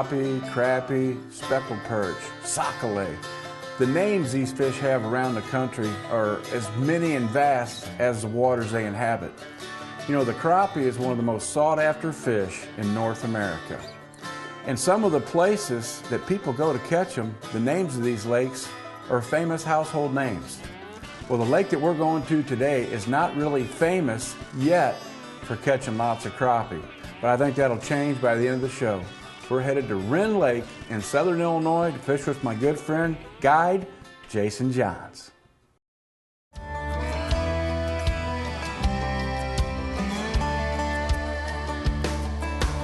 crappie, speckled perch, sockeye. The names these fish have around the country are as many and vast as the waters they inhabit. You know, the crappie is one of the most sought after fish in North America. And some of the places that people go to catch them, the names of these lakes are famous household names. Well, the lake that we're going to today is not really famous yet for catching lots of crappie, but I think that'll change by the end of the show. We're headed to Rend Lake in southern Illinois to fish with my good friend, guide, Jason Johns.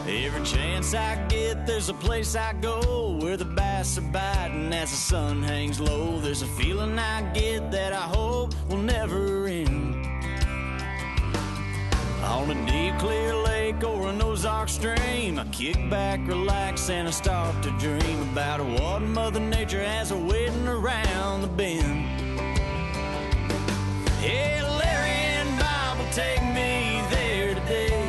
Every chance I get, there's a place I go where the bass are biting as the sun hangs low. There's a feeling I get that I hope will never end. On a deep, clear lake or an Ozark stream, I kick back, relax, and I start to dream about what Mother Nature has waiting around the bend. Hey, Larry and Bob will take me there today.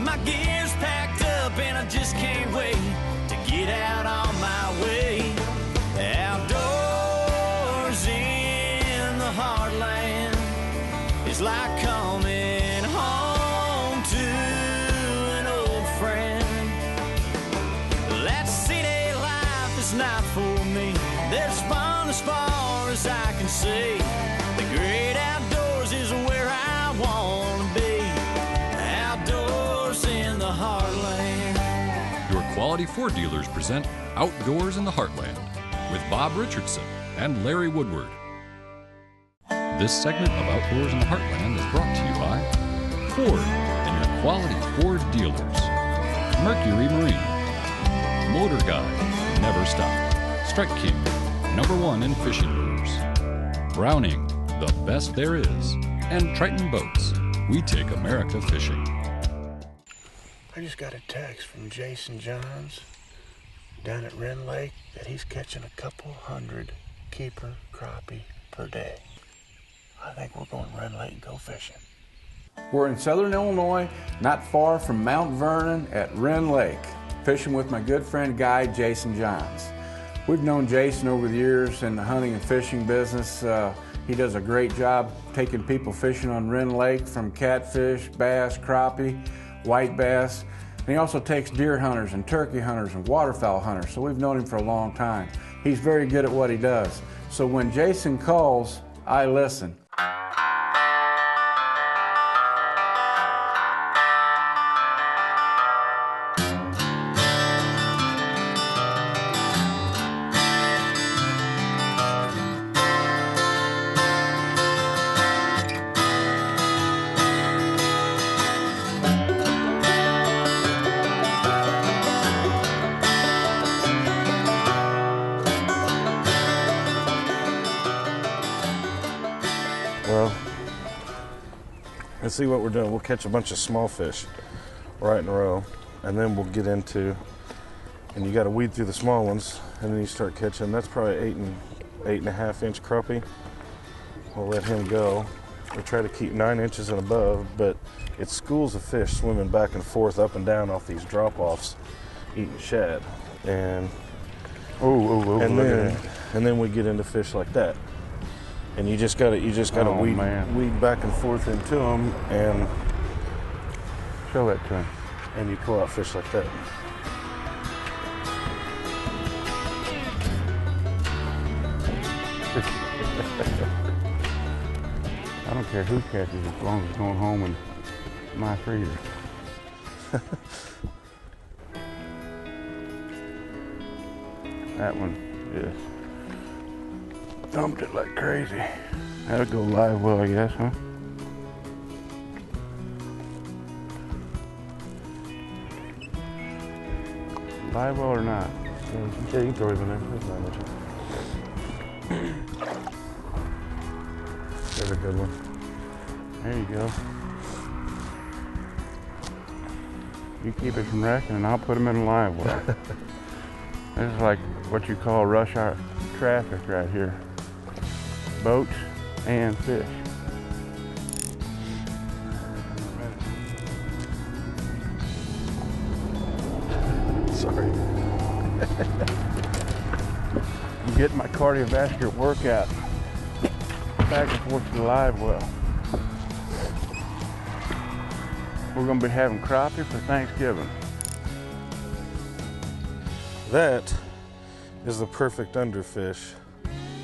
My gear's packed up and I just can't wait to get out on my way. Outdoors in the Heartland, it's like coming home to an old friend. That city life is not for me. There's fun as far as I can see. The great outdoors is where I want to be. Outdoors in the Heartland. Your Quality Ford dealers present Outdoors in the Heartland with Bob Richardson and Larry Woodward. This segment of Outdoors in the Heartland is brought to you by Ford and your Quality Ford dealers, Mercury Marine, Motor Guide, Never Stop, Strike King, #1 in fishing lures, Browning, the best there is, and Triton Boats, we take America fishing. I just got a text from Jason Johns down at Rend Lake that he's catching a couple hundred keeper crappie per day. I think we're going to Rend Lake and go fishing. We're in southern Illinois, not far from Mount Vernon at Rend Lake, fishing with my good friend guide, Jason Johns. We've known Jason over the years in the hunting and fishing business. He does a great job taking people fishing on Rend Lake, from catfish, bass, crappie, white bass. And he also takes deer hunters and turkey hunters and waterfowl hunters, so we've known him for a long time. He's very good at what he does. So when Jason calls, I listen. Well, let's see what we're doing. We'll catch a bunch of small fish right in a row, and then we'll get into, and you got to weed through the small ones, and then you start catching. That's probably 8.5 inch crappie. We'll let him go. We'll try to keep 9 inches and above, but it's schools of fish swimming back and forth, up and down off these drop-offs, eating shad, and then we get into fish like that. And you just gotta weed back and forth into them, and Show that to him. And you pull out fish like that. I don't care who catches, as long as it's going home in my freezer. That one just dumped it like crazy. That'll go live well, I guess, huh? Live well or not? Yeah, you can throw him in there. That's not much. There's a good one. There you go. You keep it from wrecking and I'll put them in live well. This is like what you call rush hour traffic right here. Boats and fish. getting my cardiovascular workout back and forth to the live well. We're gonna be having crappie for Thanksgiving. That is the perfect underfish.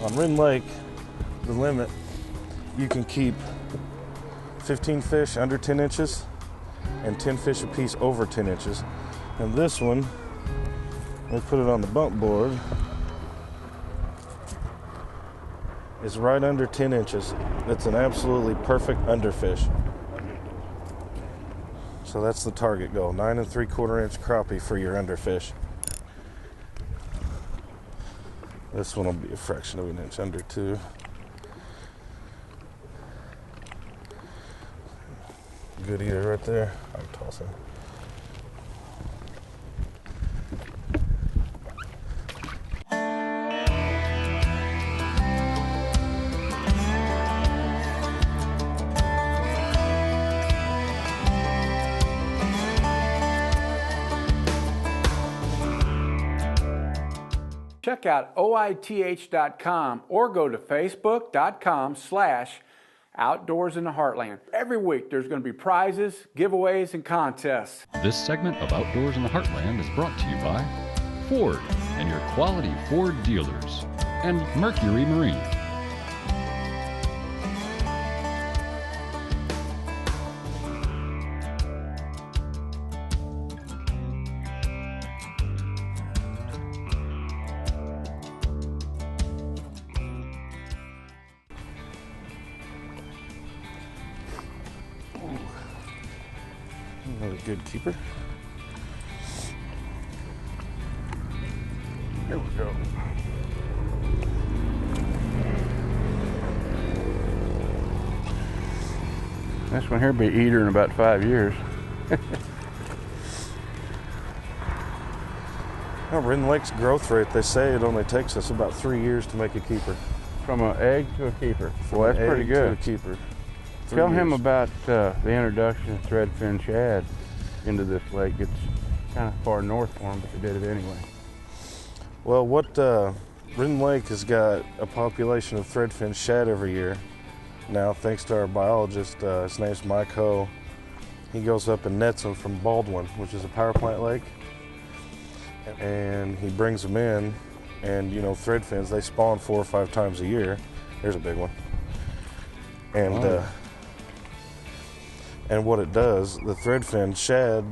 On Rend Lake, the limit, you can keep 15 fish under 10 inches and 10 fish a piece over 10 inches. And this one, we put it on the bump board, is right under 10 inches. It's an absolutely perfect underfish. So that's the target goal, 9 3/4 inch crappie for your underfish. This one will be a fraction of an inch under too. Good eater right there. I'm tossing. Check out oith.com or go to facebook.com/Outdoors in the Heartland. Every week there's going to be prizes, giveaways, and contests. This segment of Outdoors in the Heartland is brought to you by Ford and your quality Ford dealers, and Mercury Marine. Another good keeper. Here we go. This one here will be eater in about 5 years. Now, Rend Lake's growth rate, they say it only takes us about 3 years to make a keeper. From an egg to a keeper. Well, that's pretty good. To a keeper. Tell him about the introduction of threadfin shad into this lake. It's kind of far north for them, but they did it anyway. Well, Rend Lake has got a population of threadfin shad every year. Now, thanks to our biologist, his name's Mike Ho. He goes up and nets them from Baldwin, which is a power plant lake. And he brings them in, and you know, threadfins, they spawn 4 or 5 times a year. There's a big one. And and what it does, the threadfin shad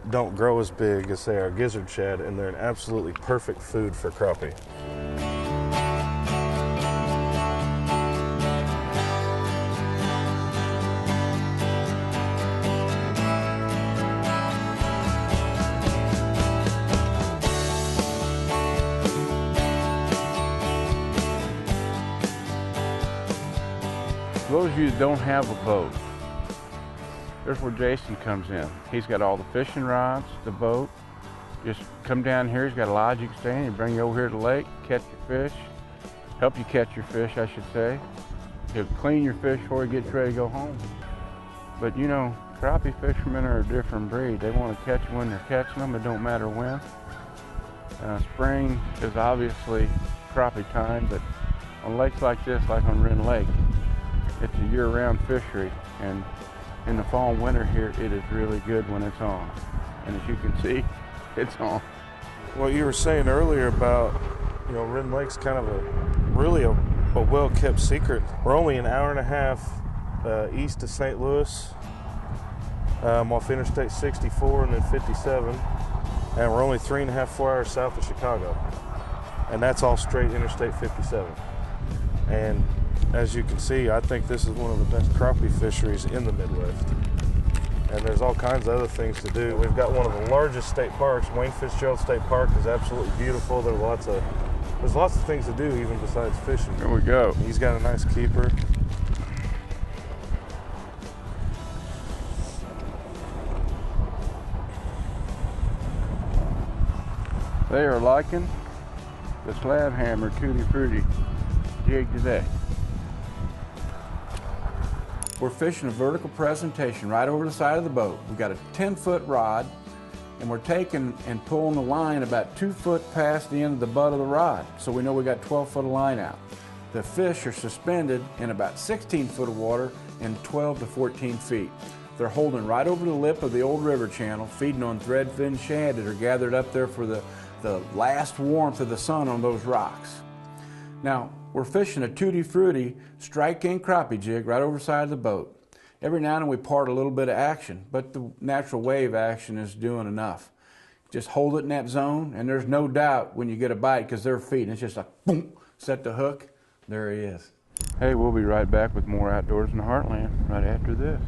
don't grow as big as, say, our gizzard shad, and they're an absolutely perfect food for crappie. For those of you that don't have a boat, there's where Jason comes in. He's got all the fishing rods, the boat. Just come down here, he's got a lodge you can stay in. He'll bring you over here to the lake, catch your fish, help you catch your fish, I should say. He'll clean your fish before he gets ready to go home. But you know, crappie fishermen are a different breed. They want to catch them when they're catching them, it don't matter when. Spring is obviously crappie time, but on lakes like this, like on Rend Lake, it's a year-round fishery, and in the fall and winter here, it is really good when it's on. And as you can see, it's on. What you were saying earlier about, you know, Rend Lake's kind of a well-kept secret. We're only an hour and a half east of St. Louis, off Interstate 64 and then 57, and we're only 3.5, 4 hours south of Chicago. And that's all straight Interstate 57. And as you can see, I think this is one of the best crappie fisheries in the Midwest. And there's all kinds of other things to do. We've got one of the largest state parks. Wayne Fitzgerald State Park is absolutely beautiful. There's lots of things to do even besides fishing. Here we go. He's got a nice keeper. They are liking the slab hammer Tutti Frutti jig today. We're fishing a vertical presentation right over the side of the boat. We've got a 10-foot rod And we're taking and pulling the line about 2 foot past the end of the butt of the rod, so we know we got 12 foot of line out. The fish are suspended in about 16 foot of water in 12 to 14 feet. They're holding right over the lip of the old river channel, feeding on threadfin shad that are gathered up there for the last warmth of the sun on those rocks. Now, we're fishing a tutti frutti strike king crappie jig right over the side of the boat. Every now and then we part a little bit of action, but the natural wave action is doing enough. Just hold it in that zone, and there's no doubt when you get a bite, because they're feeding, it's just like boom, set the hook, there he is. Hey, we'll be right back with more Outdoors in the Heartland right after this.